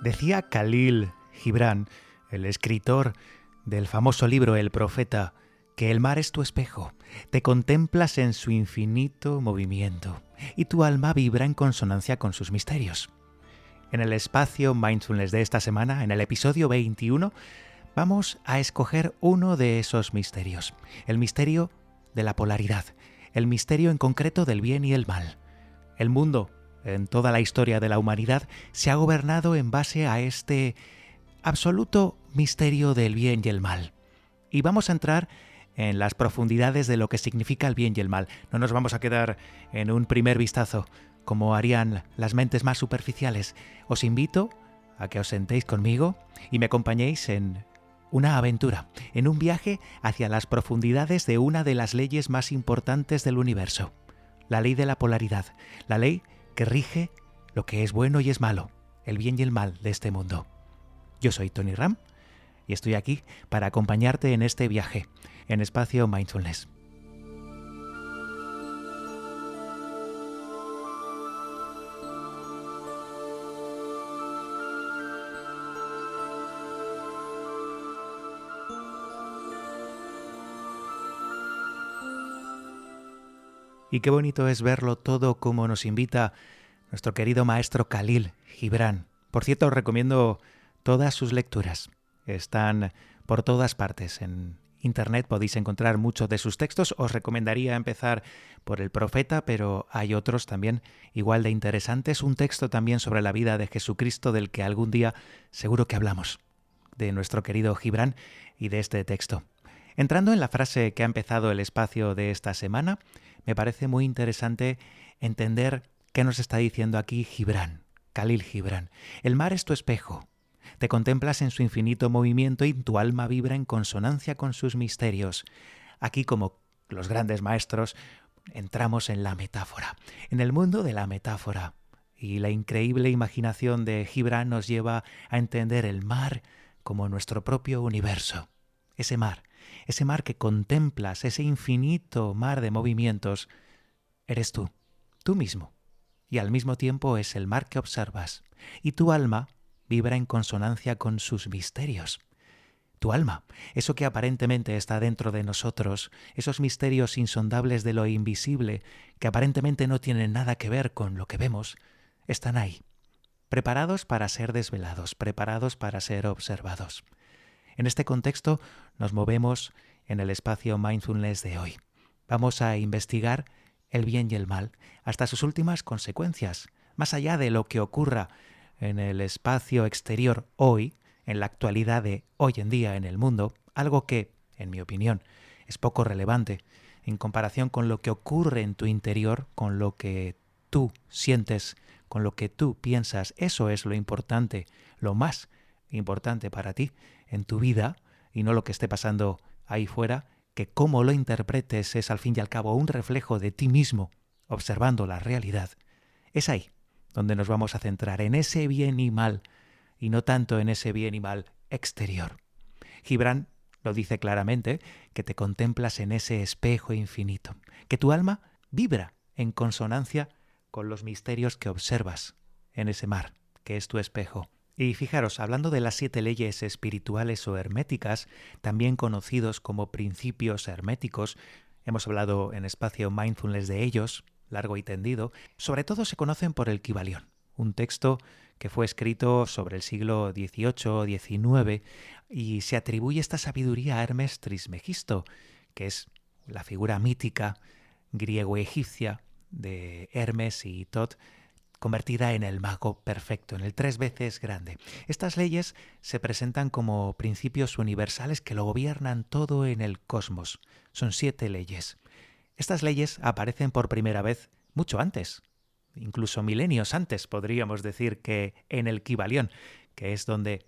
Decía Khalil Gibran, el escritor del famoso libro El Profeta, que el mar es tu espejo, te contemplas en su infinito movimiento y tu alma vibra en consonancia con sus misterios. En el espacio Mindfulness de esta semana, en el episodio 21, vamos a escoger uno de esos misterios, el misterio de la polaridad, el misterio en concreto del bien y el mal. El mundo, en toda la historia de la humanidad, se ha gobernado en base a este absoluto misterio del bien y el mal. Y vamos a entrar en las profundidades de lo que significa el bien y el mal. No nos vamos a quedar en un primer vistazo, como harían las mentes más superficiales. Os invito a que os sentéis conmigo y me acompañéis en una aventura, en un viaje hacia las profundidades de una de las leyes más importantes del universo, la ley de la polaridad, la ley que rige lo que es bueno y es malo, el bien y el mal de este mundo. Yo soy Tony Ram y estoy aquí para acompañarte en este viaje, en Espacio Mindfulness. Y qué bonito es verlo todo como nos invita nuestro querido maestro Khalil Gibran. Por cierto, os recomiendo todas sus lecturas. Están por todas partes. En internet podéis encontrar muchos de sus textos. Os recomendaría empezar por El Profeta, pero hay otros también igual de interesantes. Un texto también sobre la vida de Jesucristo del que algún día seguro que hablamos, de nuestro querido Gibran y de este texto. Entrando en la frase que ha empezado el espacio de esta semana, me parece muy interesante entender qué nos está diciendo aquí Gibran, Khalil Gibran. El mar es tu espejo. Te contemplas en su infinito movimiento y tu alma vibra en consonancia con sus misterios. Aquí, como los grandes maestros, entramos en la metáfora, en el mundo de la metáfora. Y la increíble imaginación de Gibran nos lleva a entender el mar como nuestro propio universo. Ese mar que contemplas, ese infinito mar de movimientos, eres tú mismo. Y al mismo tiempo es el mar que observas. Y tu alma vibra en consonancia con sus misterios. Tu alma, eso que aparentemente está dentro de nosotros, esos misterios insondables de lo invisible, que aparentemente no tienen nada que ver con lo que vemos, están ahí, preparados para ser desvelados, preparados para ser observados. En este contexto nos movemos en el espacio Mindfulness de hoy. Vamos a investigar el bien y el mal hasta sus últimas consecuencias, más allá de lo que ocurra en el espacio exterior hoy, en la actualidad de hoy en día en el mundo, algo que, en mi opinión, es poco relevante en comparación con lo que ocurre en tu interior, con lo que tú sientes, con lo que tú piensas. Eso es lo importante, lo más importante para ti en tu vida, y no lo que esté pasando ahí fuera, que cómo lo interpretes es al fin y al cabo un reflejo de ti mismo, observando la realidad. Es ahí donde nos vamos a centrar, en ese bien y mal, y no tanto en ese bien y mal exterior. Gibran lo dice claramente, que te contemplas en ese espejo infinito, que tu alma vibra en consonancia con los misterios que observas en ese mar, que es tu espejo. Y fijaros, hablando de las 7 leyes espirituales o herméticas, también conocidos como principios herméticos, hemos hablado en espacio Mindfulness de ellos, largo y tendido, sobre todo se conocen por el Kybalión, un texto que fue escrito sobre el siglo XVIII-XIX y se atribuye esta sabiduría a Hermes Trismegisto, que es la figura mítica griego-egipcia de Hermes y Tot, convertida en el mago perfecto, en el 3 veces grande. Estas leyes se presentan como principios universales que lo gobiernan todo en el cosmos. Son 7 leyes. Estas leyes aparecen por primera vez mucho antes, incluso milenios antes, podríamos decir, que en el Kybalión, que es donde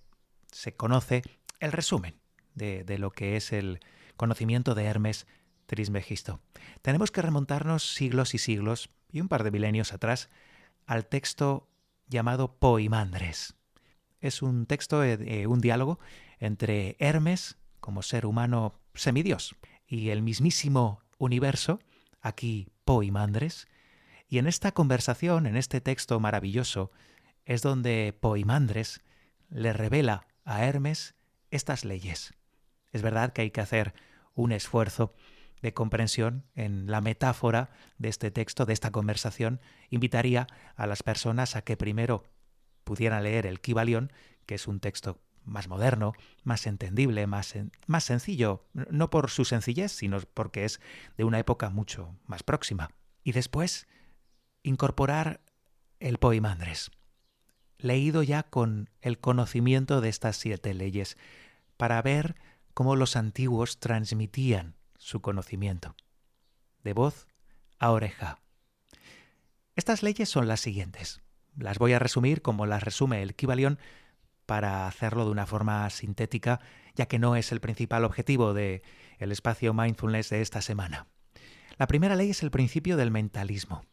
se conoce el resumen de lo que es el conocimiento de Hermes Trismegisto. Tenemos que remontarnos siglos y siglos, y un par de milenios atrás, al texto llamado Poimandres. Es un texto, un diálogo entre Hermes, como ser humano semidios, y el mismísimo universo, aquí Poimandres, y en esta conversación, en este texto maravilloso, es donde Poimandres le revela a Hermes estas leyes. Es verdad que hay que hacer un esfuerzo de comprensión en la metáfora de este texto, de esta conversación. Invitaría a las personas a que primero pudieran leer el Kybalión, que es un texto más moderno, más entendible, más sencillo, no por su sencillez, sino porque es de una época mucho más próxima. Y después incorporar el Poimandres, leído ya con el conocimiento de estas 7 leyes, para ver cómo los antiguos transmitían su conocimiento, de voz a oreja. Estas leyes son las siguientes. Las voy a resumir como las resume el Kybalión para hacerlo de una forma sintética, ya que no es el principal objetivo del espacio Mindfulness de esta semana. La primera ley es el principio del mentalismo,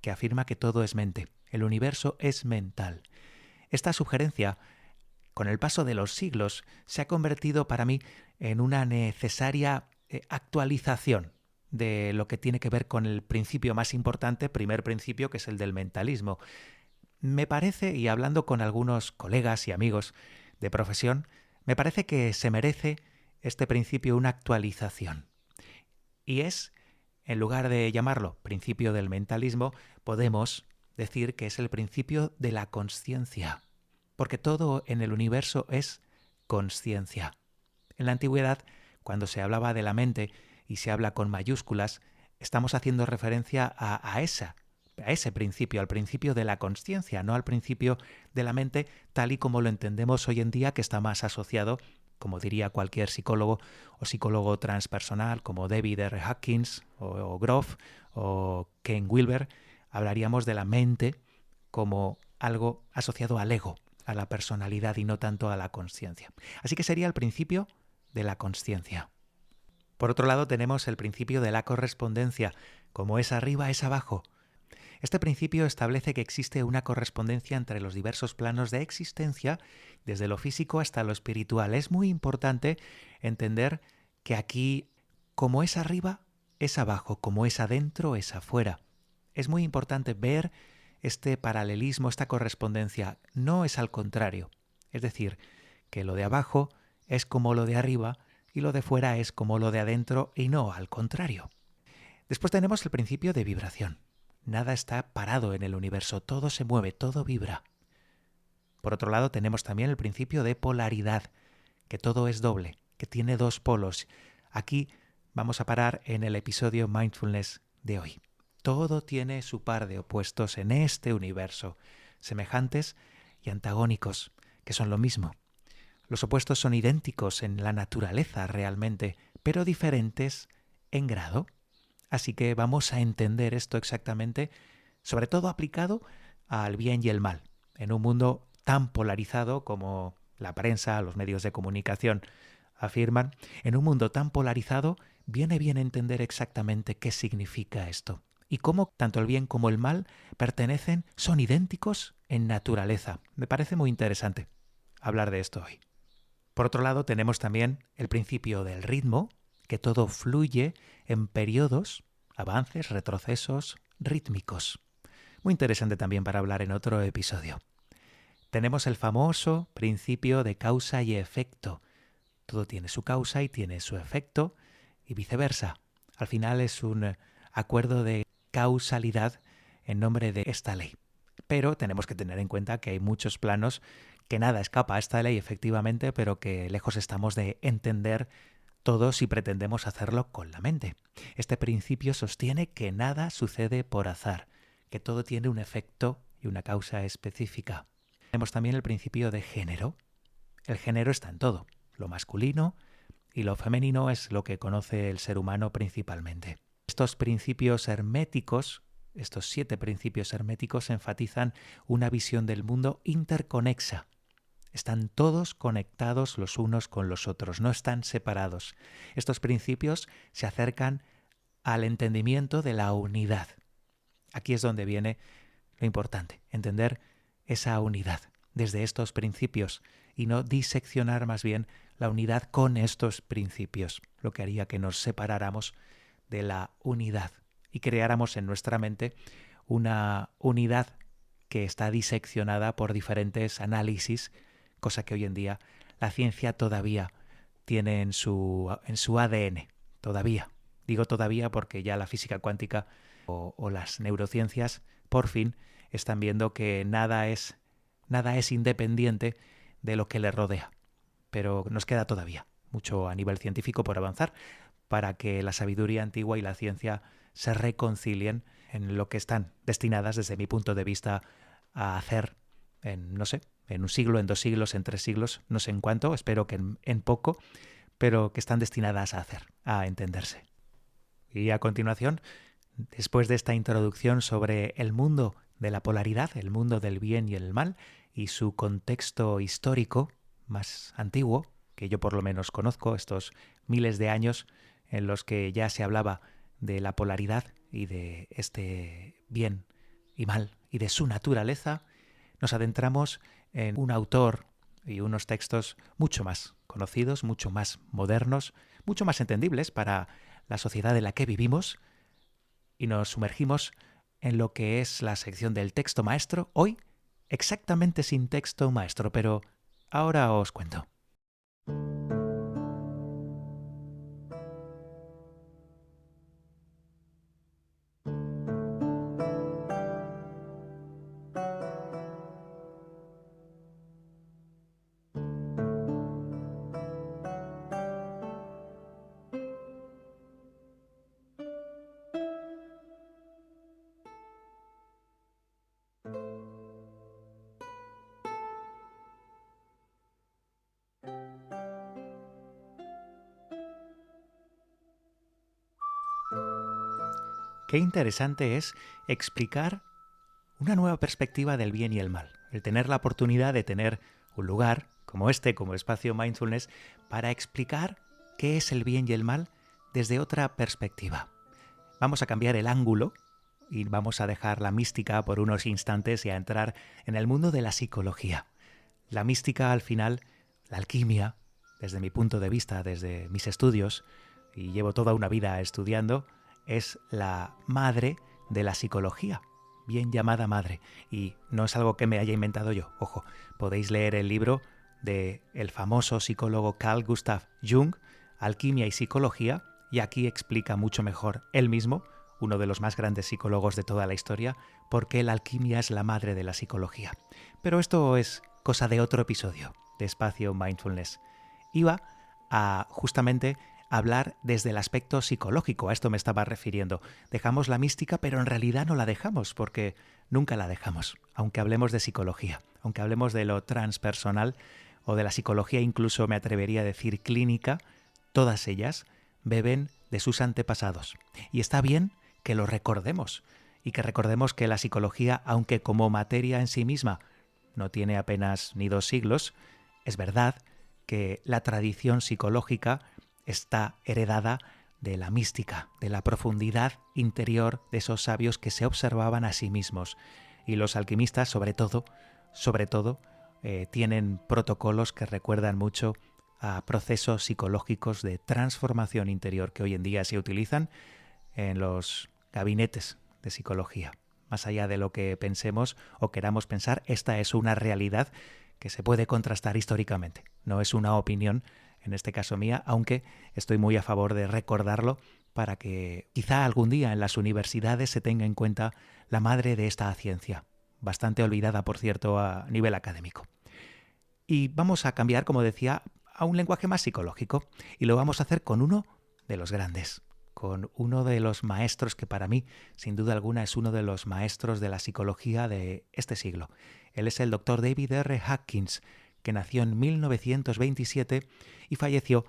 que afirma que todo es mente, el universo es mental. Esta sugerencia, con el paso de los siglos, se ha convertido para mí en una necesaria actualización de lo que tiene que ver con el principio más importante, primer principio, que es el del mentalismo. Me parece, y hablando con algunos colegas y amigos de profesión, me parece que se merece este principio una actualización. Y es, en lugar de llamarlo principio del mentalismo, podemos decir que es el principio de la consciencia, porque todo en el universo es consciencia. En la antigüedad, cuando se hablaba de la mente y se habla con mayúsculas, estamos haciendo referencia a ese principio, al principio de la consciencia, no al principio de la mente, tal y como lo entendemos hoy en día, que está más asociado, como diría cualquier psicólogo o psicólogo transpersonal, como David R. Hawkins o Grof o Ken Wilber. Hablaríamos de la mente como algo asociado al ego, a la personalidad y no tanto a la consciencia. Así que sería el principio de la consciencia. Por otro lado, tenemos el principio de la correspondencia, como es arriba es abajo. Este principio establece que existe una correspondencia entre los diversos planos de existencia, desde lo físico hasta lo espiritual. Es muy importante entender que aquí, como es arriba, es abajo, como es adentro, es afuera. Es muy importante ver este paralelismo, esta correspondencia. No es al contrario. Es decir, que lo de abajo es como lo de arriba y lo de fuera es como lo de adentro y no al contrario. Después tenemos el principio de vibración. Nada está parado en el universo, todo se mueve, todo vibra. Por otro lado, tenemos también el principio de polaridad, que todo es doble, que tiene 2 polos. Aquí vamos a parar en el episodio Mindfulness de hoy. Todo tiene su par de opuestos en este universo, semejantes y antagónicos, que son lo mismo. Los opuestos son idénticos en la naturaleza realmente, pero diferentes en grado. Así que vamos a entender esto exactamente, sobre todo aplicado al bien y el mal, en un mundo tan polarizado como la prensa, los medios de comunicación afirman. En un mundo tan polarizado viene bien entender exactamente qué significa esto y cómo tanto el bien como el mal son idénticos en naturaleza. Me parece muy interesante hablar de esto hoy. Por otro lado, tenemos también el principio del ritmo, que todo fluye en periodos, avances, retrocesos rítmicos. Muy interesante también para hablar en otro episodio. Tenemos el famoso principio de causa y efecto. Todo tiene su causa y tiene su efecto y viceversa. Al final es un acuerdo de causalidad en nombre de esta ley. Pero tenemos que tener en cuenta que hay muchos planos que nada escapa a esta ley efectivamente, pero que lejos estamos de entender todo si pretendemos hacerlo con la mente. Este principio sostiene que nada sucede por azar, que todo tiene un efecto y una causa específica. Tenemos también el principio de género. El género está en todo. Lo masculino y lo femenino es lo que conoce el ser humano principalmente. Estos principios herméticos, estos 7 principios herméticos enfatizan una visión del mundo interconexa. Están todos conectados los unos con los otros, no están separados. Estos principios se acercan al entendimiento de la unidad. Aquí es donde viene lo importante, entender esa unidad desde estos principios y no diseccionar más bien la unidad con estos principios, lo que haría que nos separáramos de la unidad y creáramos en nuestra mente una unidad que está diseccionada por diferentes análisis cosa que hoy en día la ciencia todavía tiene en su ADN. Todavía. Digo todavía porque ya la física cuántica o las neurociencias por fin están viendo que nada es independiente de lo que le rodea. Pero nos queda todavía mucho a nivel científico por avanzar para que la sabiduría antigua y la ciencia se reconcilien en lo que están destinadas, desde mi punto de vista, a hacer en un siglo, en 2 siglos, en 3 siglos, no sé en cuánto, espero que en poco, pero que están destinadas a hacer, a entenderse. Y a continuación, después de esta introducción sobre el mundo de la polaridad, el mundo del bien y el mal, y su contexto histórico más antiguo, que yo por lo menos conozco, estos miles de años en los que ya se hablaba de la polaridad y de este bien y mal y de su naturaleza, nos adentramos en un autor y unos textos mucho más conocidos, mucho más modernos, mucho más entendibles para la sociedad en la que vivimos, y nos sumergimos en lo que es la sección del texto maestro, hoy exactamente sin texto maestro, pero ahora os cuento. Qué interesante es explicar una nueva perspectiva del bien y el mal, el tener la oportunidad de tener un lugar como este, como Espacio Mindfulness, para explicar qué es el bien y el mal desde otra perspectiva. Vamos a cambiar el ángulo y vamos a dejar la mística por unos instantes y a entrar en el mundo de la psicología. La mística, al final, la alquimia, desde mi punto de vista, desde mis estudios, y llevo toda una vida estudiando, es la madre de la psicología, bien llamada madre. Y no es algo que me haya inventado yo. Ojo, podéis leer el libro del famoso psicólogo Carl Gustav Jung, Alquimia y Psicología, y aquí explica mucho mejor él mismo, uno de los más grandes psicólogos de toda la historia, por qué la alquimia es la madre de la psicología. Pero esto es cosa de otro episodio de Espacio Mindfulness. Iba a justamente hablar desde el aspecto psicológico, a esto me estaba refiriendo. Dejamos la mística, pero en realidad no la dejamos, porque nunca la dejamos, aunque hablemos de psicología, aunque hablemos de lo transpersonal o de la psicología, incluso me atrevería a decir clínica, todas ellas beben de sus antepasados. Y está bien que lo recordemos, y que recordemos que la psicología, aunque como materia en sí misma no tiene apenas ni 2 siglos, es verdad que la tradición psicológica está heredada de la mística, de la profundidad interior de esos sabios que se observaban a sí mismos. Y los alquimistas, sobre todo, tienen protocolos que recuerdan mucho a procesos psicológicos de transformación interior que hoy en día se utilizan en los gabinetes de psicología. Más allá de lo que pensemos o queramos pensar, esta es una realidad que se puede contrastar históricamente. No es una opinión, en este caso mía, aunque estoy muy a favor de recordarlo para que quizá algún día en las universidades se tenga en cuenta la madre de esta ciencia, bastante olvidada, por cierto, a nivel académico. Y vamos a cambiar, como decía, a un lenguaje más psicológico, y lo vamos a hacer con uno de los grandes, con uno de los maestros que para mí, sin duda alguna, es uno de los maestros de la psicología de este siglo. Él es el Dr. David R. Hawkins, que nació en 1927 y falleció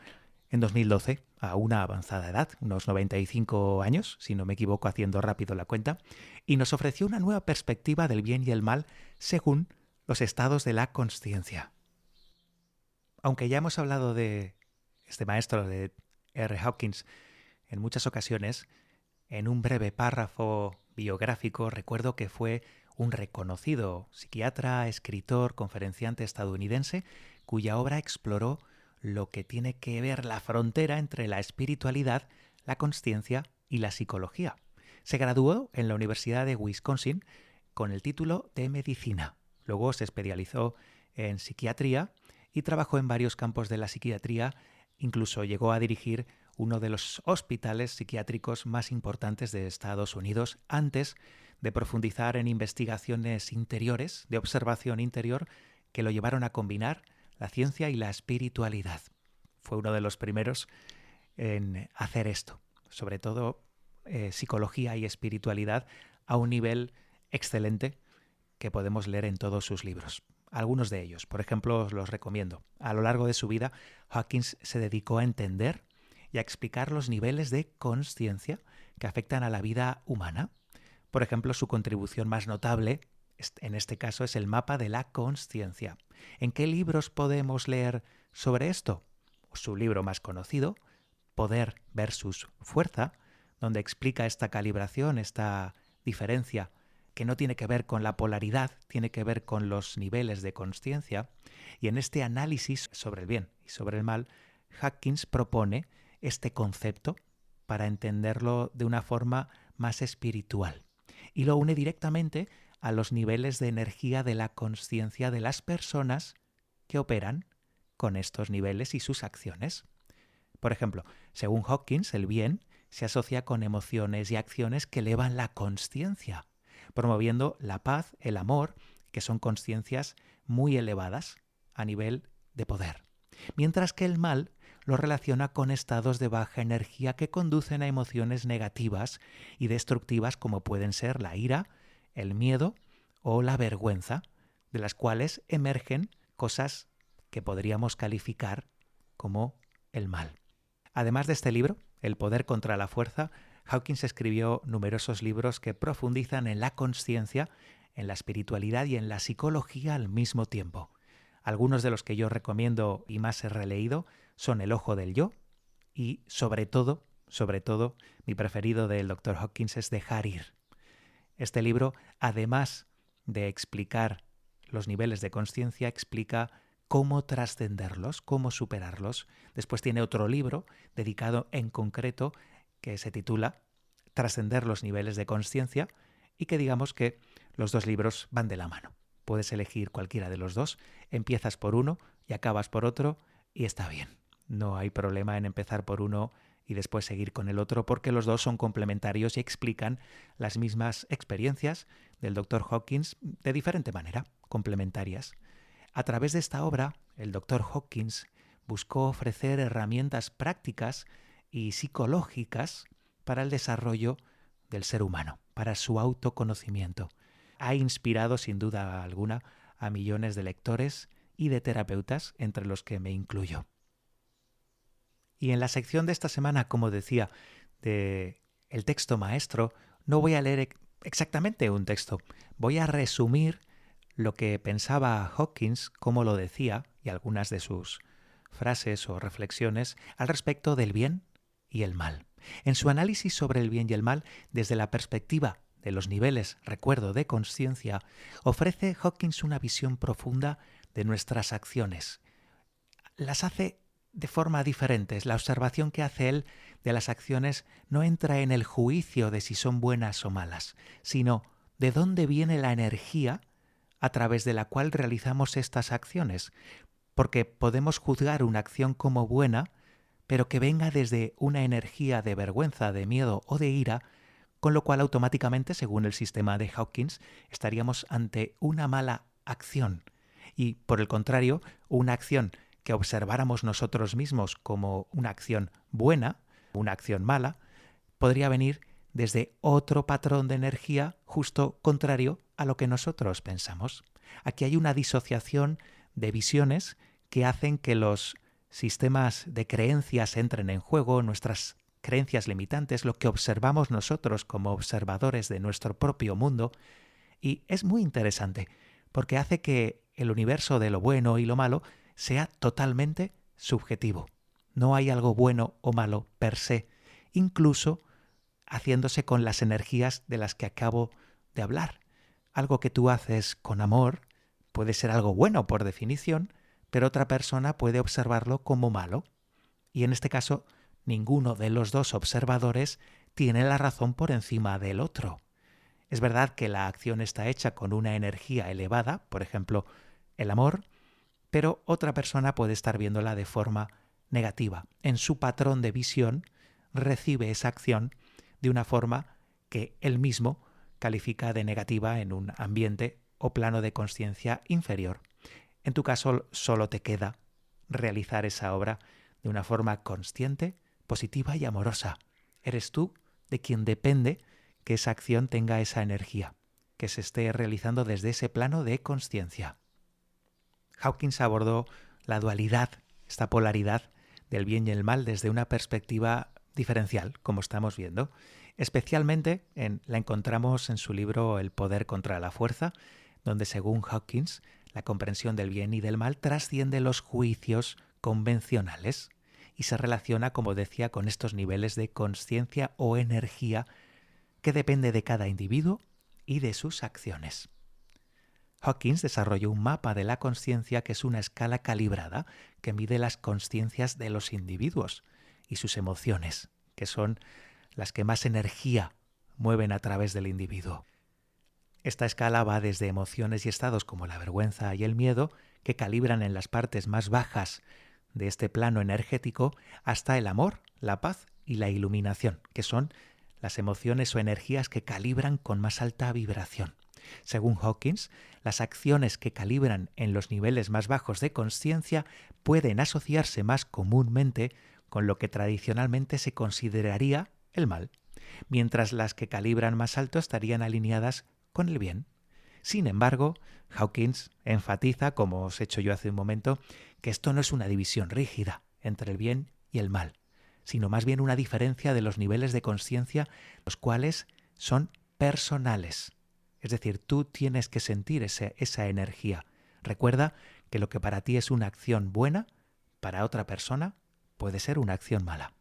en 2012 a una avanzada edad, unos 95 años, si no me equivoco haciendo rápido la cuenta, y nos ofreció una nueva perspectiva del bien y el mal según los estados de la consciencia. Aunque ya hemos hablado de este maestro de R. Hawkins en muchas ocasiones, en un breve párrafo biográfico recuerdo que fue un reconocido psiquiatra, escritor, conferenciante estadounidense cuya obra exploró lo que tiene que ver la frontera entre la espiritualidad, la consciencia y la psicología. Se graduó en la Universidad de Wisconsin con el título de medicina. Luego se especializó en psiquiatría y trabajó en varios campos de la psiquiatría, incluso llegó a dirigir uno de los hospitales psiquiátricos más importantes de Estados Unidos antes de profundizar en investigaciones interiores, de observación interior, que lo llevaron a combinar la ciencia y la espiritualidad. Fue uno de los primeros en hacer esto, sobre todo psicología y espiritualidad a un nivel excelente que podemos leer en todos sus libros. Algunos de ellos, por ejemplo, os los recomiendo. A lo largo de su vida, Hawkins se dedicó a entender y a explicar los niveles de consciencia que afectan a la vida humana. Por ejemplo, su contribución más notable, en este caso, es el mapa de la consciencia. ¿En qué libros podemos leer sobre esto? Su libro más conocido, Poder versus Fuerza, donde explica esta calibración, esta diferencia que no tiene que ver con la polaridad, tiene que ver con los niveles de consciencia. Y en este análisis sobre el bien y sobre el mal, Hawkins propone este concepto para entenderlo de una forma más espiritual. Y lo une directamente a los niveles de energía de la consciencia de las personas que operan con estos niveles y sus acciones. Por ejemplo, según Hawkins, el bien se asocia con emociones y acciones que elevan la consciencia, promoviendo la paz, el amor, que son consciencias muy elevadas a nivel de poder. Mientras que el mal lo relaciona con estados de baja energía que conducen a emociones negativas y destructivas como pueden ser la ira, el miedo o la vergüenza, de las cuales emergen cosas que podríamos calificar como el mal. Además de este libro, El poder contra la fuerza, Hawkins escribió numerosos libros que profundizan en la consciencia, en la espiritualidad y en la psicología al mismo tiempo. Algunos de los que yo recomiendo y más he releído son El ojo del yo y, sobre todo, mi preferido del Dr. Hawkins es Dejar ir. Este libro, además de explicar los niveles de consciencia, explica cómo trascenderlos, cómo superarlos. Después tiene otro libro dedicado en concreto que se titula Trascender los niveles de consciencia y que digamos que los dos libros van de la mano. Puedes elegir cualquiera de los dos, empiezas por uno y acabas por otro y está bien. No hay problema en empezar por uno y después seguir con el otro porque los dos son complementarios y explican las mismas experiencias del Dr. Hawkins de diferente manera, complementarias. A través de esta obra, el Dr. Hawkins buscó ofrecer herramientas prácticas y psicológicas para el desarrollo del ser humano, para su autoconocimiento. Ha inspirado, sin duda alguna, a millones de lectores y de terapeutas, entre los que me incluyo. Y en la sección de esta semana, como decía, de el texto maestro, no voy a leer exactamente un texto, voy a resumir lo que pensaba Hawkins, cómo lo decía, y algunas de sus frases o reflexiones al respecto del bien y el mal. En su análisis sobre el bien y el mal, desde la perspectiva de los niveles, recuerdo, de consciencia, ofrece Hawkins una visión profunda de nuestras acciones. Las hace de forma diferente. La observación que hace él de las acciones no entra en el juicio de si son buenas o malas, sino de dónde viene la energía a través de la cual realizamos estas acciones, porque podemos juzgar una acción como buena, pero que venga desde una energía de vergüenza, de miedo o de ira, con lo cual automáticamente, según el sistema de Hawkins, estaríamos ante una mala acción. Y, por el contrario, una acción que observáramos nosotros mismos como una acción buena, una acción mala, podría venir desde otro patrón de energía justo contrario a lo que nosotros pensamos. Aquí hay una disociación de visiones que hacen que los sistemas de creencias entren en juego, nuestras creencias limitantes, lo que observamos nosotros como observadores de nuestro propio mundo, y es muy interesante porque hace que el universo de lo bueno y lo malo sea totalmente subjetivo. No hay algo bueno o malo per se, incluso haciéndose con las energías de las que acabo de hablar. Algo que tú haces con amor puede ser algo bueno por definición, pero otra persona puede observarlo como malo. Y en este caso, ninguno de los dos observadores tiene la razón por encima del otro. Es verdad que la acción está hecha con una energía elevada, por ejemplo, el amor, pero otra persona puede estar viéndola de forma negativa. En su patrón de visión recibe esa acción de una forma que él mismo califica de negativa en un ambiente o plano de consciencia inferior. En tu caso, solo te queda realizar esa obra de una forma consciente, positiva y amorosa. Eres tú de quien depende que esa acción tenga esa energía, que se esté realizando desde ese plano de consciencia. Hawkins abordó la dualidad, esta polaridad del bien y el mal desde una perspectiva diferencial, como estamos viendo. Especialmente la encontramos en su libro El poder contra la fuerza, donde según Hawkins, la comprensión del bien y del mal trasciende los juicios convencionales y se relaciona, como decía, con estos niveles de conciencia o energía que depende de cada individuo y de sus acciones. Hawkins desarrolló un mapa de la consciencia que es una escala calibrada que mide las consciencias de los individuos y sus emociones, que son las que más energía mueven a través del individuo. Esta escala va desde emociones y estados como la vergüenza y el miedo, que calibran en las partes más bajas de este plano energético, hasta el amor, la paz y la iluminación, que son las emociones o energías que calibran con más alta vibración. Según Hawkins, las acciones que calibran en los niveles más bajos de consciencia pueden asociarse más comúnmente con lo que tradicionalmente se consideraría el mal, mientras las que calibran más alto estarían alineadas con el bien. Sin embargo, Hawkins enfatiza, como os he hecho yo hace un momento, que esto no es una división rígida entre el bien y el mal, sino más bien una diferencia de los niveles de conciencia, los cuales son personales. Es decir, tú tienes que sentir esa energía. Recuerda que lo que para ti es una acción buena, para otra persona puede ser una acción mala.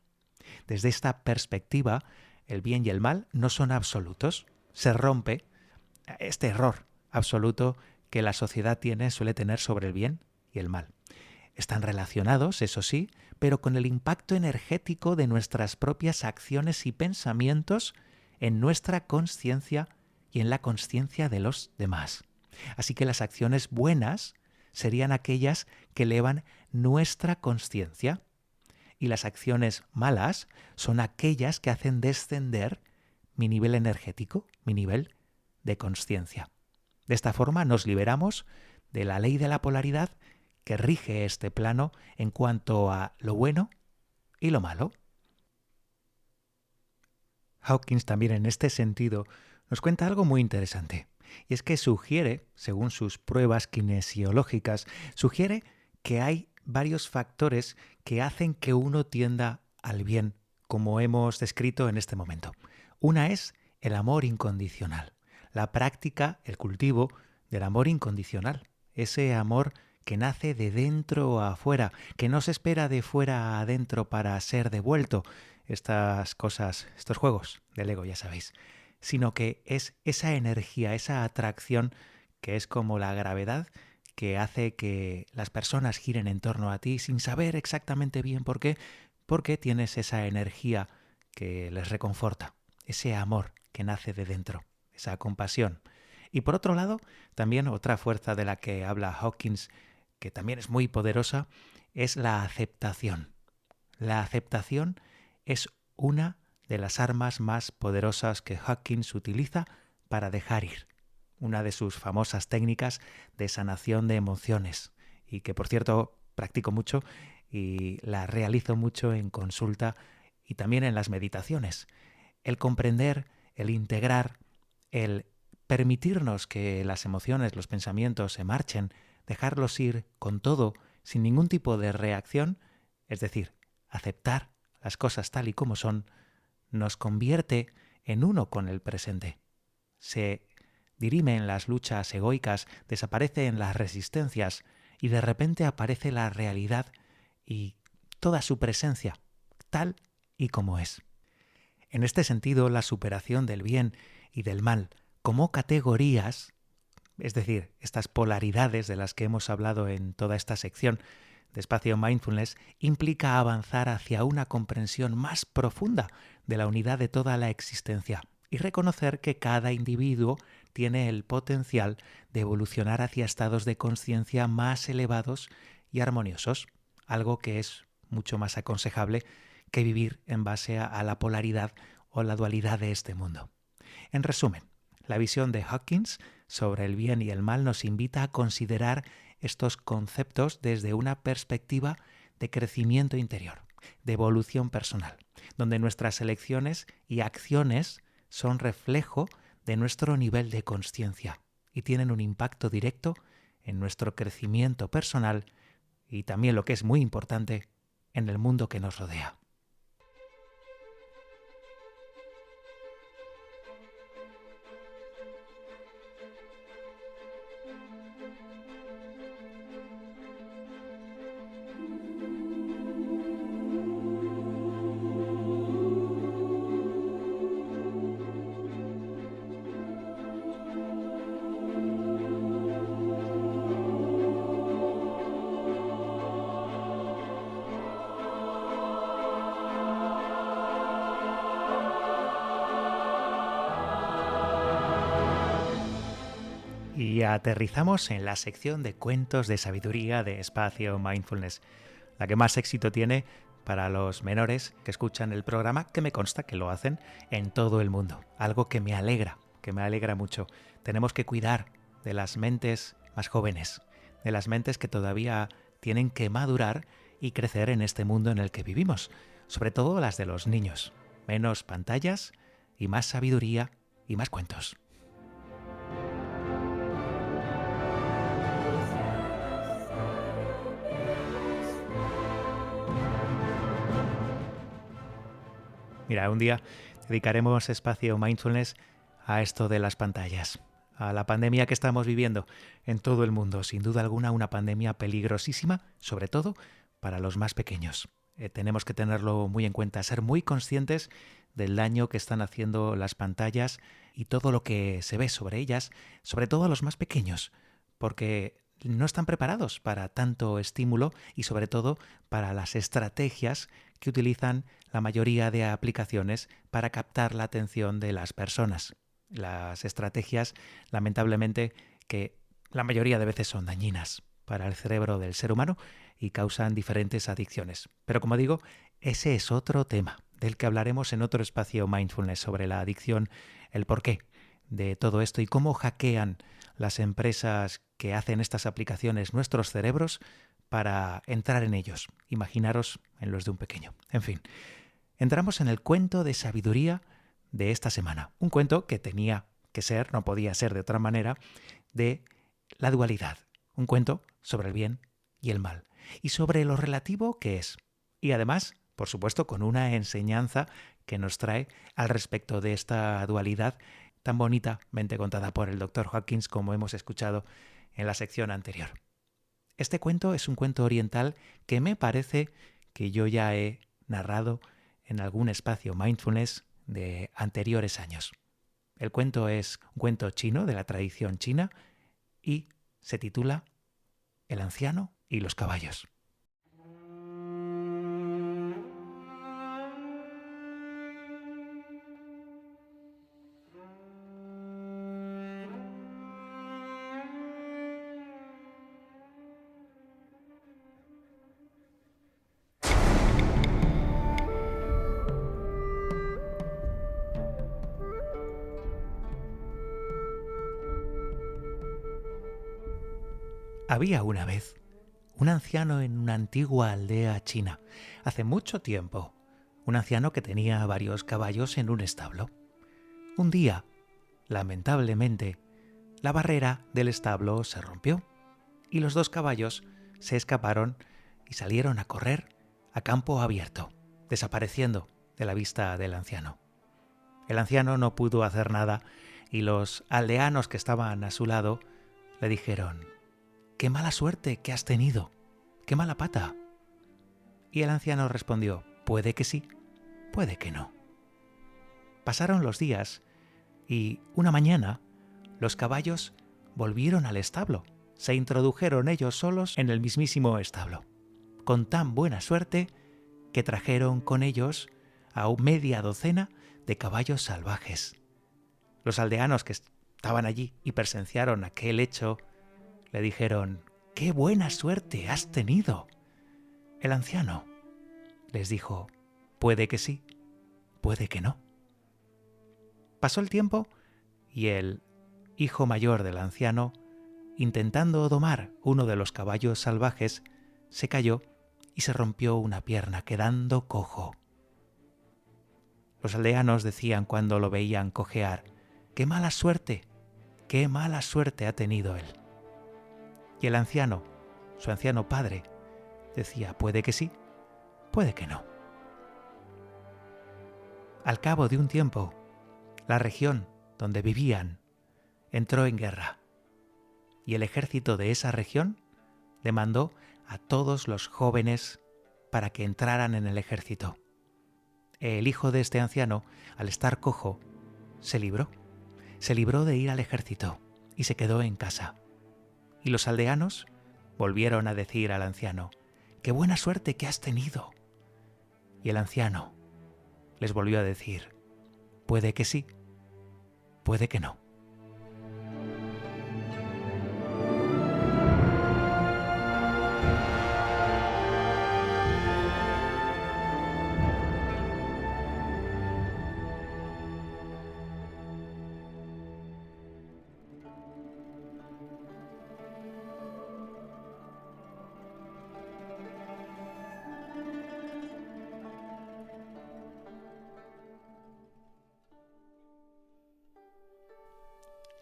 Desde esta perspectiva, el bien y el mal no son absolutos. Se rompe este error absoluto que la sociedad suele tener sobre el bien y el mal. Están relacionados, eso sí, pero con el impacto energético de nuestras propias acciones y pensamientos en nuestra consciencia y en la consciencia de los demás. Así que las acciones buenas serían aquellas que elevan nuestra consciencia y las acciones malas son aquellas que hacen descender mi nivel energético, mi nivel de consciencia. De esta forma nos liberamos de la ley de la polaridad que rige este plano en cuanto a lo bueno y lo malo. Hawkins también en este sentido nos cuenta algo muy interesante, y es que sugiere, según sus pruebas kinesiológicas, sugiere que hay varios factores que hacen que uno tienda al bien, como hemos descrito en este momento. Una es el amor incondicional, la práctica, el cultivo del amor incondicional, ese amor que nace de dentro a afuera, que no se espera de fuera a adentro para ser devuelto, estas cosas, estos juegos del ego, ya sabéis, sino que es esa energía, esa atracción que es como la gravedad que hace que las personas giren en torno a ti sin saber exactamente bien por qué, porque tienes esa energía que les reconforta, ese amor que nace de dentro, esa compasión. Y por otro lado, también otra fuerza de la que habla Hawkins, que también es muy poderosa, es la aceptación. La aceptación es una de las armas más poderosas que Hawkins utiliza para dejar ir. Una de sus famosas técnicas de sanación de emociones y que, por cierto, practico mucho y la realizo mucho en consulta y también en las meditaciones. El comprender, el integrar, el permitirnos que las emociones, los pensamientos se marchen, dejarlos ir con todo, sin ningún tipo de reacción, es decir, aceptar las cosas tal y como son, nos convierte en uno con el presente. Se dirime en las luchas egoicas, desaparece en las resistencias y de repente aparece la realidad y toda su presencia, tal y como es. En este sentido, la superación del bien y del mal como categorías, es decir, estas polaridades de las que hemos hablado en toda esta sección de Espacio Mindfulness, implica avanzar hacia una comprensión más profunda de la unidad de toda la existencia y reconocer que cada individuo tiene el potencial de evolucionar hacia estados de conciencia más elevados y armoniosos, algo que es mucho más aconsejable que vivir en base a la polaridad o la dualidad de este mundo. En resumen, la visión de Hawkins sobre el bien y el mal nos invita a considerar estos conceptos desde una perspectiva de crecimiento interior, de evolución personal, donde nuestras elecciones y acciones son reflejo de nuestro nivel de consciencia y tienen un impacto directo en nuestro crecimiento personal y también, lo que es muy importante, en el mundo que nos rodea. Y aterrizamos en la sección de cuentos de sabiduría de Espacio Mindfulness, la que más éxito tiene para los menores que escuchan el programa, que me consta que lo hacen en todo el mundo. Algo que me alegra mucho. Tenemos que cuidar de las mentes más jóvenes, de las mentes que todavía tienen que madurar y crecer en este mundo en el que vivimos, sobre todo las de los niños. Menos pantallas y más sabiduría y más cuentos. Mira, un día dedicaremos Espacio Mindfulness a esto de las pantallas, a la pandemia que estamos viviendo en todo el mundo. Sin duda alguna, una pandemia peligrosísima, sobre todo para los más pequeños. Tenemos que tenerlo muy en cuenta, ser muy conscientes del daño que están haciendo las pantallas y todo lo que se ve sobre ellas, sobre todo a los más pequeños, porque no están preparados para tanto estímulo y sobre todo para las estrategias que utilizan la mayoría de aplicaciones para captar la atención de las personas. Las estrategias, lamentablemente, que la mayoría de veces son dañinas para el cerebro del ser humano y causan diferentes adicciones. Pero como digo, ese es otro tema del que hablaremos en otro espacio Mindfulness, sobre la adicción, el porqué de todo esto y cómo hackean las empresas que hacen estas aplicaciones nuestros cerebros para entrar en ellos. Imaginaros en los de un pequeño. En fin, entramos en el cuento de sabiduría de esta semana. Un cuento que tenía que ser, no podía ser de otra manera, de la dualidad. Un cuento sobre el bien y el mal. Y sobre lo relativo que es. Y además, por supuesto, con una enseñanza que nos trae al respecto de esta dualidad tan bonitamente contada por el Dr. Hawkins, como hemos escuchado en la sección anterior. Este cuento es un cuento oriental que me parece que yo ya he narrado en algún espacio Mindfulness de anteriores años. El cuento es un cuento chino, de la tradición china, y se titula El anciano y los caballos. Había una vez un anciano en una antigua aldea china, hace mucho tiempo, un anciano que tenía varios caballos en un establo. Un día, lamentablemente, la barrera del establo se rompió y los dos caballos se escaparon y salieron a correr a campo abierto, desapareciendo de la vista del anciano. El anciano no pudo hacer nada y los aldeanos que estaban a su lado le dijeron: «¡Qué mala suerte que has tenido! ¡Qué mala pata!». Y el anciano respondió: «Puede que sí, puede que no». Pasaron los días y una mañana los caballos volvieron al establo. Se introdujeron ellos solos en el mismísimo establo, con tan buena suerte que trajeron con ellos a media docena de caballos salvajes. Los aldeanos que estaban allí y presenciaron aquel hecho, le dijeron: ¡qué buena suerte has tenido! El anciano les dijo: puede que sí, puede que no. Pasó el tiempo y el hijo mayor del anciano, intentando domar uno de los caballos salvajes, se cayó y se rompió una pierna, quedando cojo. Los aldeanos decían cuando lo veían cojear: ¡qué mala suerte ha tenido él! Y el anciano, su anciano padre, decía: puede que sí, puede que no. Al cabo de un tiempo, la región donde vivían entró en guerra, y el ejército de esa región demandó a todos los jóvenes para que entraran en el ejército. El hijo de este anciano, al estar cojo, se libró de ir al ejército y se quedó en casa. Y los aldeanos volvieron a decir al anciano: ¡qué buena suerte que has tenido! Y el anciano les volvió a decir: puede que sí, puede que no.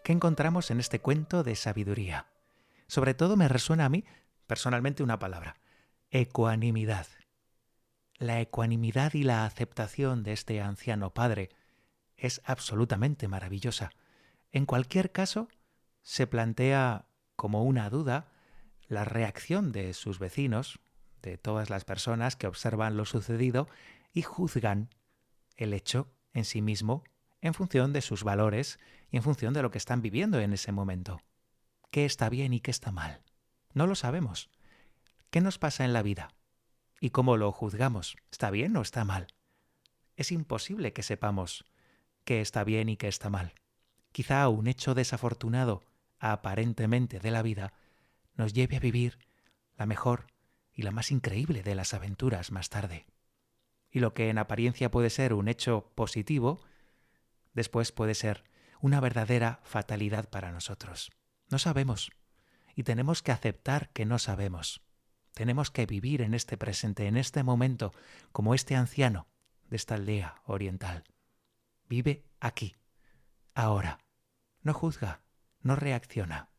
¿Qué encontramos en este cuento de sabiduría? Sobre todo me resuena a mí, personalmente, una palabra: ecuanimidad. La ecuanimidad y la aceptación de este anciano padre es absolutamente maravillosa. En cualquier caso, se plantea como una duda la reacción de sus vecinos, de todas las personas que observan lo sucedido y juzgan el hecho en sí mismo en función de sus valores y en función de lo que están viviendo en ese momento. ¿Qué está bien y qué está mal? No lo sabemos. ¿Qué nos pasa en la vida? ¿Y cómo lo juzgamos? ¿Está bien o está mal? Es imposible que sepamos qué está bien y qué está mal. Quizá un hecho desafortunado, aparentemente, de la vida nos lleve a vivir la mejor y la más increíble de las aventuras más tarde. Y lo que en apariencia puede ser un hecho positivo, después puede ser una verdadera fatalidad para nosotros. No sabemos y tenemos que aceptar que no sabemos. Tenemos que vivir en este presente, en este momento, como este anciano de esta aldea oriental. Vive aquí, ahora. No juzga, no reacciona.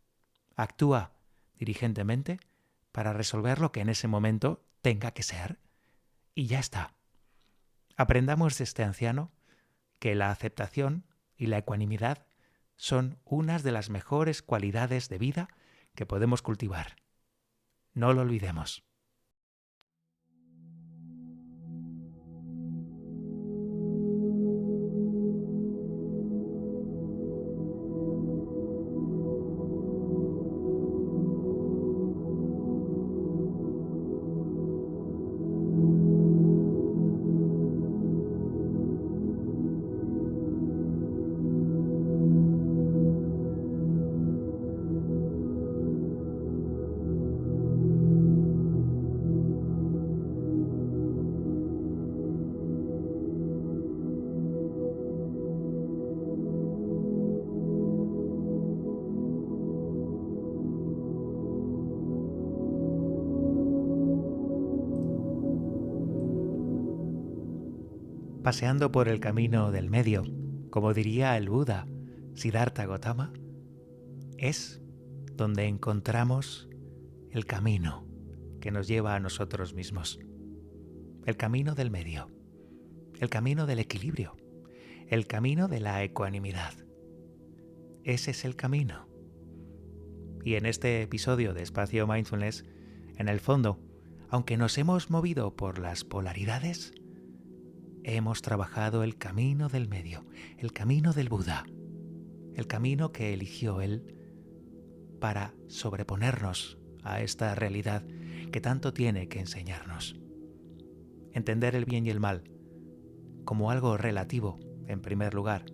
Actúa diligentemente para resolver lo que en ese momento tenga que ser y ya está. Aprendamos de este anciano que la aceptación y la ecuanimidad son unas de las mejores cualidades de vida que podemos cultivar. No lo olvidemos. Paseando por el camino del medio, como diría el Buda Siddhartha Gautama, es donde encontramos el camino que nos lleva a nosotros mismos. El camino del medio, el camino del equilibrio, el camino de la ecuanimidad. Ese es el camino. Y en este episodio de Espacio Mindfulness, en el fondo, aunque nos hemos movido por las polaridades, hemos trabajado el camino del medio, el camino del Buda, el camino que eligió él para sobreponernos a esta realidad que tanto tiene que enseñarnos. Entender el bien y el mal como algo relativo, en primer lugar,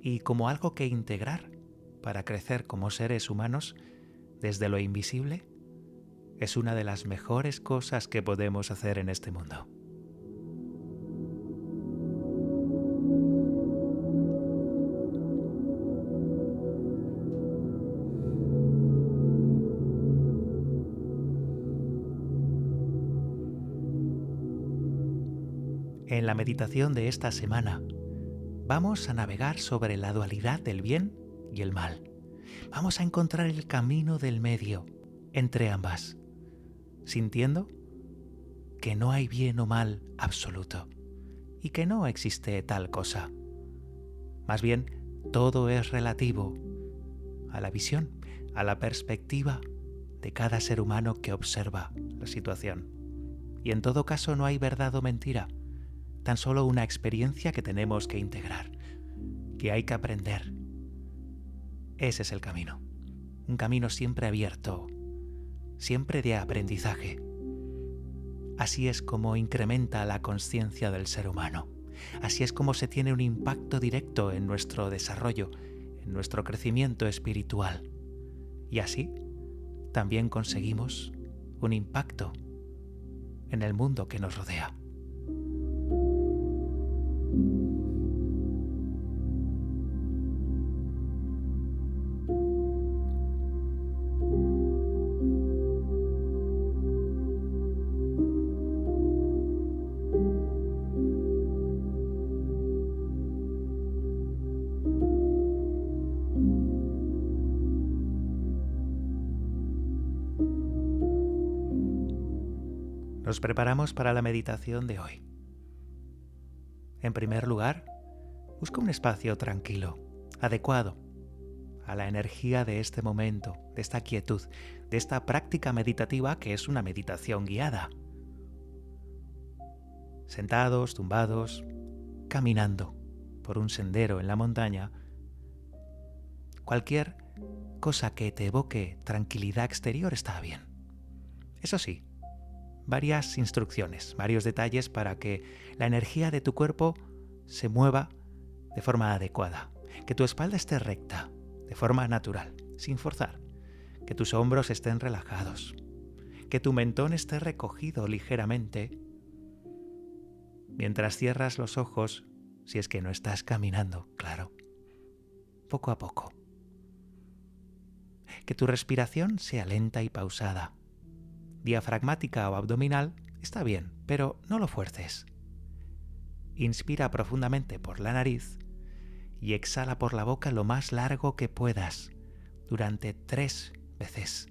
y como algo que integrar para crecer como seres humanos desde lo invisible es una de las mejores cosas que podemos hacer en este mundo. En la meditación de esta semana vamos a navegar sobre la dualidad del bien y el mal. Vamos a encontrar el camino del medio entre ambas, sintiendo que no hay bien o mal absoluto y que no existe tal cosa. Más bien, todo es relativo a la visión, a la perspectiva de cada ser humano que observa la situación. Y en todo caso no hay verdad o mentira, tan solo una experiencia que tenemos que integrar, que hay que aprender. Ese es el camino, un camino siempre abierto, siempre de aprendizaje. Así es como incrementa la conciencia del ser humano. Así es como se tiene un impacto directo en nuestro desarrollo, en nuestro crecimiento espiritual. Y así también conseguimos un impacto en el mundo que nos rodea. Nos preparamos para la meditación de hoy. En primer lugar, busca un espacio tranquilo, adecuado a la energía de este momento, de esta quietud, de esta práctica meditativa que es una meditación guiada. Sentados, tumbados, caminando por un sendero en la montaña, cualquier cosa que te evoque tranquilidad exterior está bien. Eso sí, varias instrucciones, varios detalles para que la energía de tu cuerpo se mueva de forma adecuada, que tu espalda esté recta, de forma natural, sin forzar, que tus hombros estén relajados, que tu mentón esté recogido ligeramente, mientras cierras los ojos, si es que no estás caminando, claro, poco a poco. Que tu respiración sea lenta y pausada. Diafragmática o abdominal está bien, pero no lo fuerces. Inspira profundamente por la nariz y exhala por la boca lo más largo que puedas, durante 3 veces.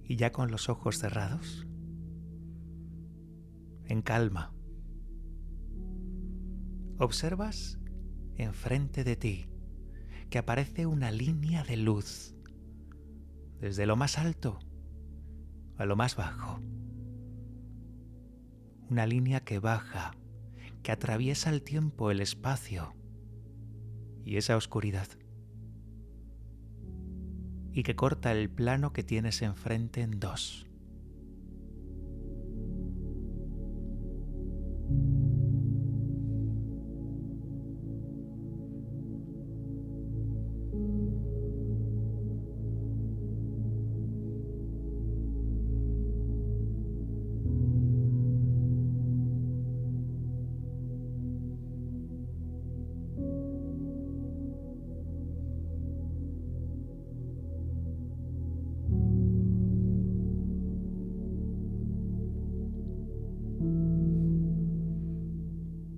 Y ya con los ojos cerrados, en calma, observas enfrente de ti que aparece una línea de luz desde lo más alto a lo más bajo. Una línea que baja, que atraviesa el tiempo, el espacio y esa oscuridad, y que corta el plano que tienes enfrente en 2.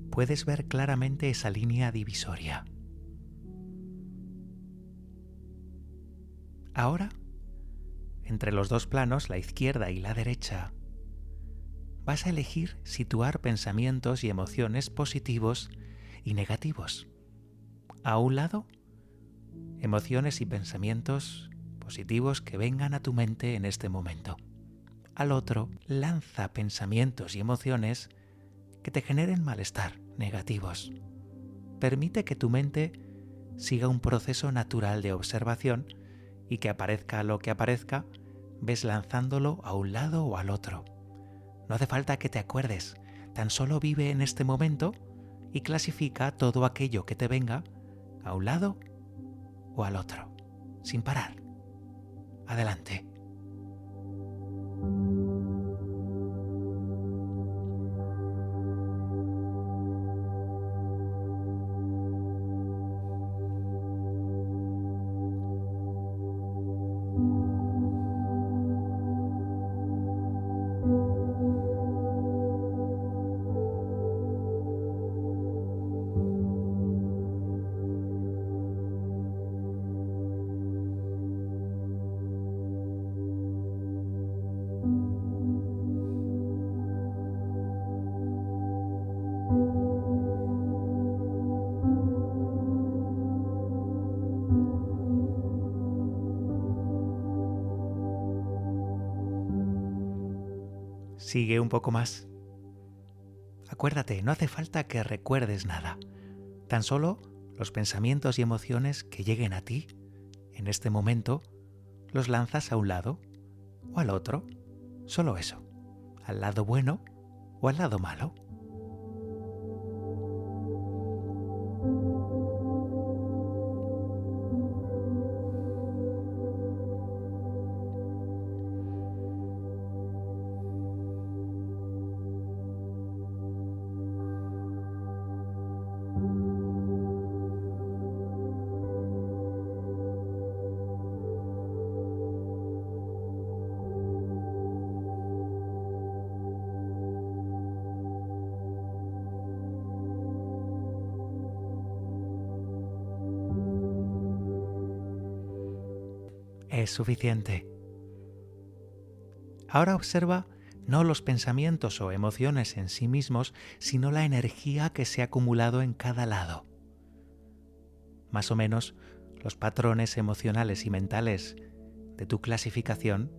Puedes ver claramente esa línea divisoria. Ahora, entre los 2 planos, la izquierda y la derecha, vas a elegir situar pensamientos y emociones positivos y negativos. A un lado, emociones y pensamientos positivos que vengan a tu mente en este momento. al otro, lanza pensamientos y emociones que te generen malestar, negativos. Permite que tu mente siga un proceso natural de observación y que aparezca lo que aparezca, ves lanzándolo a un lado o al otro. No hace falta que te acuerdes, tan solo vive en este momento y clasifica todo aquello que te venga a un lado o al otro, sin parar. Adelante. Sigue un poco más. Acuérdate, no hace falta que recuerdes nada. Tan solo los pensamientos y emociones que lleguen a ti, en este momento, los lanzas a un lado o al otro. Solo eso. Al lado bueno o al lado malo. Es suficiente. Ahora observa no los pensamientos o emociones en sí mismos, sino la energía que se ha acumulado en cada lado. Más o menos, los patrones emocionales y mentales de tu clasificación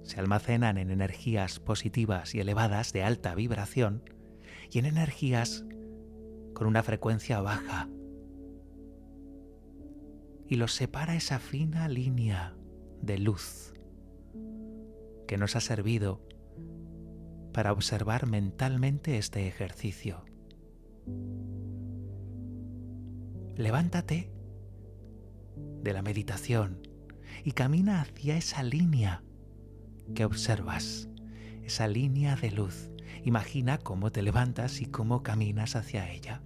se almacenan en energías positivas y elevadas de alta vibración y en energías con una frecuencia baja. Y los separa esa fina línea de luz que nos ha servido para observar mentalmente este ejercicio. Levántate de la meditación y camina hacia esa línea que observas, esa línea de luz. Imagina cómo te levantas y cómo caminas hacia ella.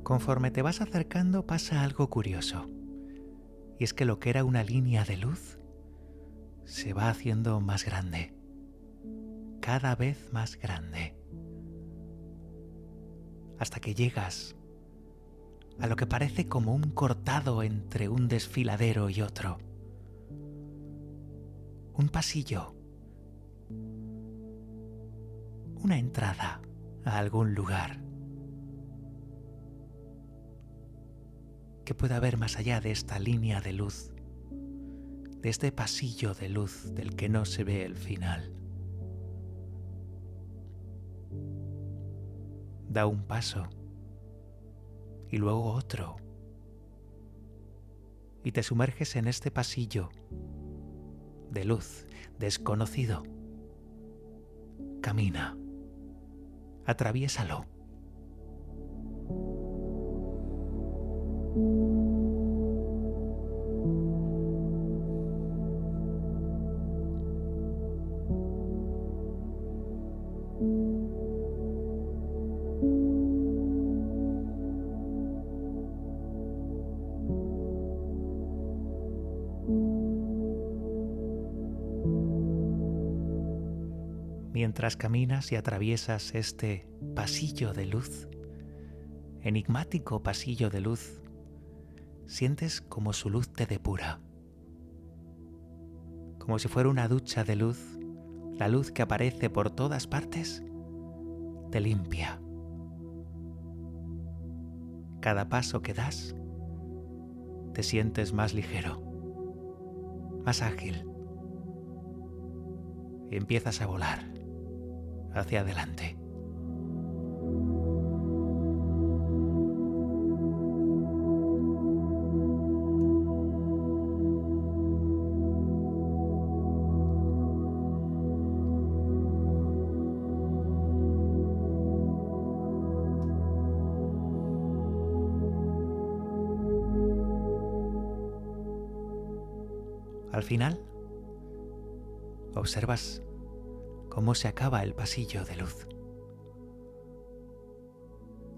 Conforme te vas acercando pasa algo curioso, y es que lo que era una línea de luz se va haciendo más grande, cada vez más grande, hasta que llegas a lo que parece como un cortado entre un desfiladero y otro, un pasillo, una entrada a algún lugar. ¿Qué puede haber más allá de esta línea de luz, de este pasillo de luz del que no se ve el final? Da un paso y luego otro y te sumerges en este pasillo de luz desconocido. Camina, atraviésalo. mientras caminas y atraviesas este pasillo de luz, enigmático pasillo de luz, sientes como su luz te depura, como si fuera una ducha de luz. La luz que aparece por todas partes te limpia. Cada paso que das, te sientes más ligero, más ágil, y empiezas a volar hacia adelante. Al final, observas cómo se acaba el pasillo de luz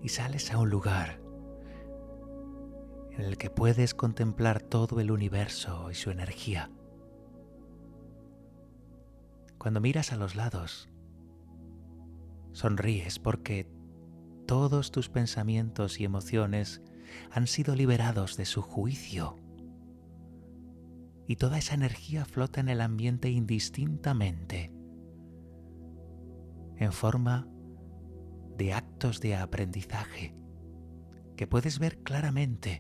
y sales a un lugar en el que puedes contemplar todo el universo y su energía. Cuando miras a los lados, sonríes porque todos tus pensamientos y emociones han sido liberados de su juicio. Y toda esa energía flota en el ambiente indistintamente, en forma de actos de aprendizaje que puedes ver claramente.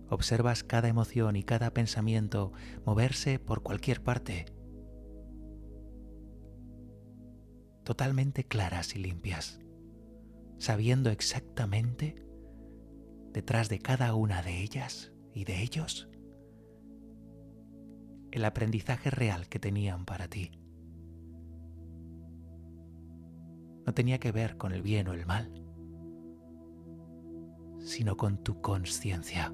Observas cada emoción y cada pensamiento moverse por cualquier parte, totalmente claras y limpias, sabiendo exactamente detrás de cada una de ellas y de ellos el aprendizaje real que tenían para ti. No tenía que ver con el bien o el mal, sino con tu consciencia.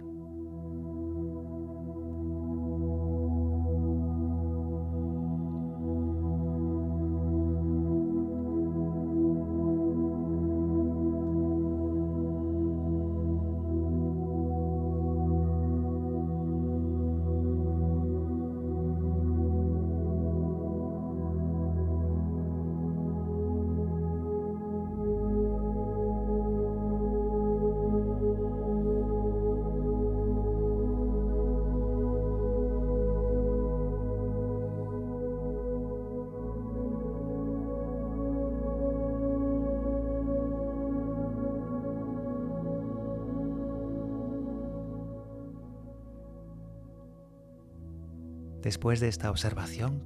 Después de esta observación,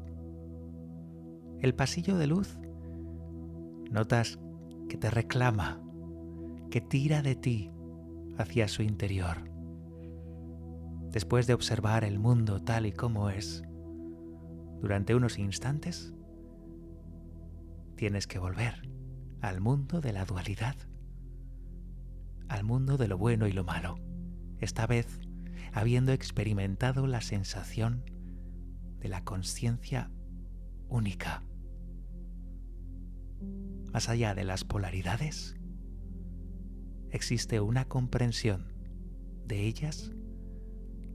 el pasillo de luz, notas que te reclama, que tira de ti hacia su interior. Después de observar el mundo tal y como es, durante unos instantes, tienes que volver al mundo de la dualidad, al mundo de lo bueno y lo malo, esta vez habiendo experimentado la sensación de la consciencia única. Más allá de las polaridades, existe una comprensión de ellas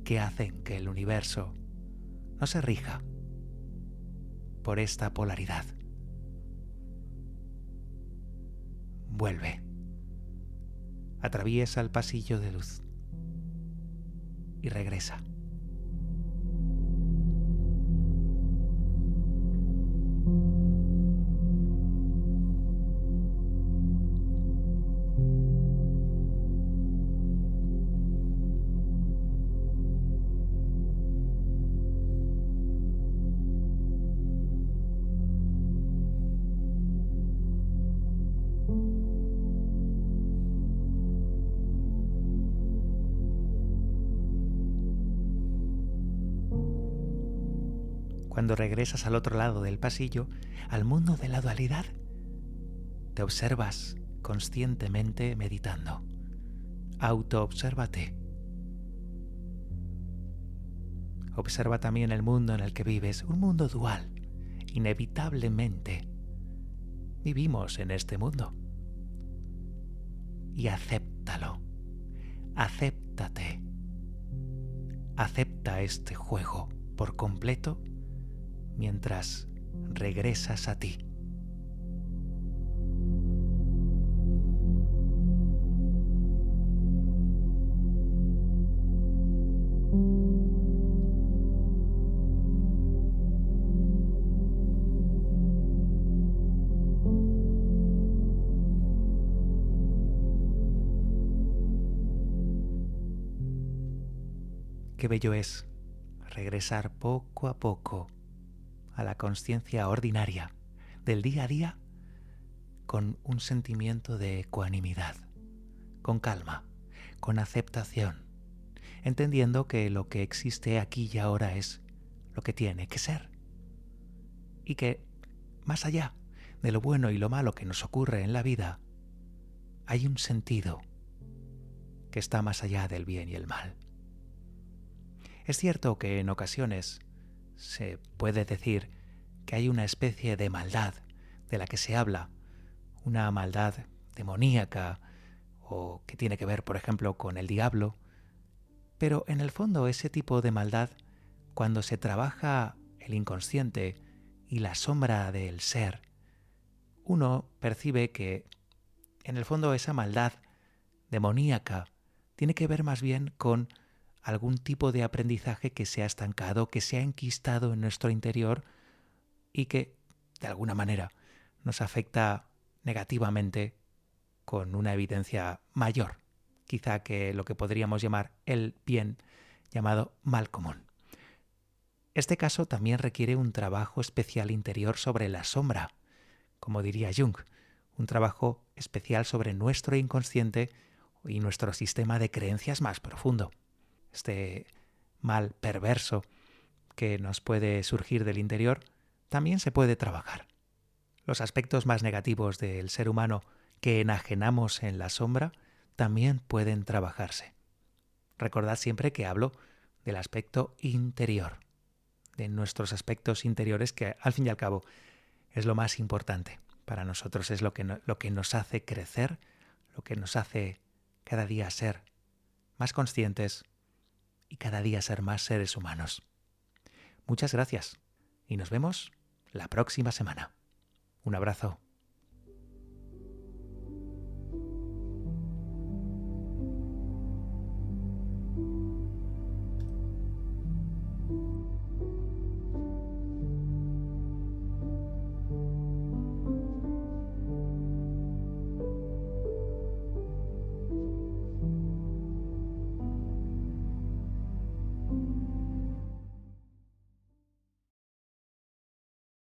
que hacen que el universo no se rija por esta polaridad. Vuelve, atraviesa el pasillo de luz y regresa. Cuando regresas al otro lado del pasillo, al mundo de la dualidad, te observas conscientemente meditando. Autoobsérvate. Observa también el mundo en el que vives, un mundo dual. Inevitablemente vivimos en este mundo. Y acéptalo. Acéptate. Acepta este juego por completo mientras regresas a ti. Qué bello es regresar poco a poco a la consciencia ordinaria del día a día con un sentimiento de ecuanimidad, con calma, con aceptación, entendiendo que lo que existe aquí y ahora es lo que tiene que ser y que, más allá de lo bueno y lo malo que nos ocurre en la vida, hay un sentido que está más allá del bien y el mal. Es cierto que en ocasiones se puede decir que hay una especie de maldad de la que se habla, una maldad demoníaca o que tiene que ver, por ejemplo, con el diablo, pero en el fondo ese tipo de maldad, cuando se trabaja el inconsciente y la sombra del ser, uno percibe que en el fondo esa maldad demoníaca tiene que ver más bien con algún tipo de aprendizaje que se ha estancado, que se ha enquistado en nuestro interior y que, de alguna manera, nos afecta negativamente con una evidencia mayor, quizá que lo que podríamos llamar el bien llamado mal común. Este caso también requiere un trabajo especial interior sobre la sombra, como diría Jung, un trabajo especial sobre nuestro inconsciente y nuestro sistema de creencias más profundo. Este mal perverso que nos puede surgir del interior también se puede trabajar. Los aspectos más negativos del ser humano que enajenamos en la sombra también pueden trabajarse. Recordad siempre que hablo del aspecto interior, de nuestros aspectos interiores, que al fin y al cabo es lo más importante para nosotros, es lo que nos hace crecer, lo que nos hace cada día ser más conscientes y cada día ser más seres humanos. Muchas gracias y nos vemos la próxima semana. Un abrazo.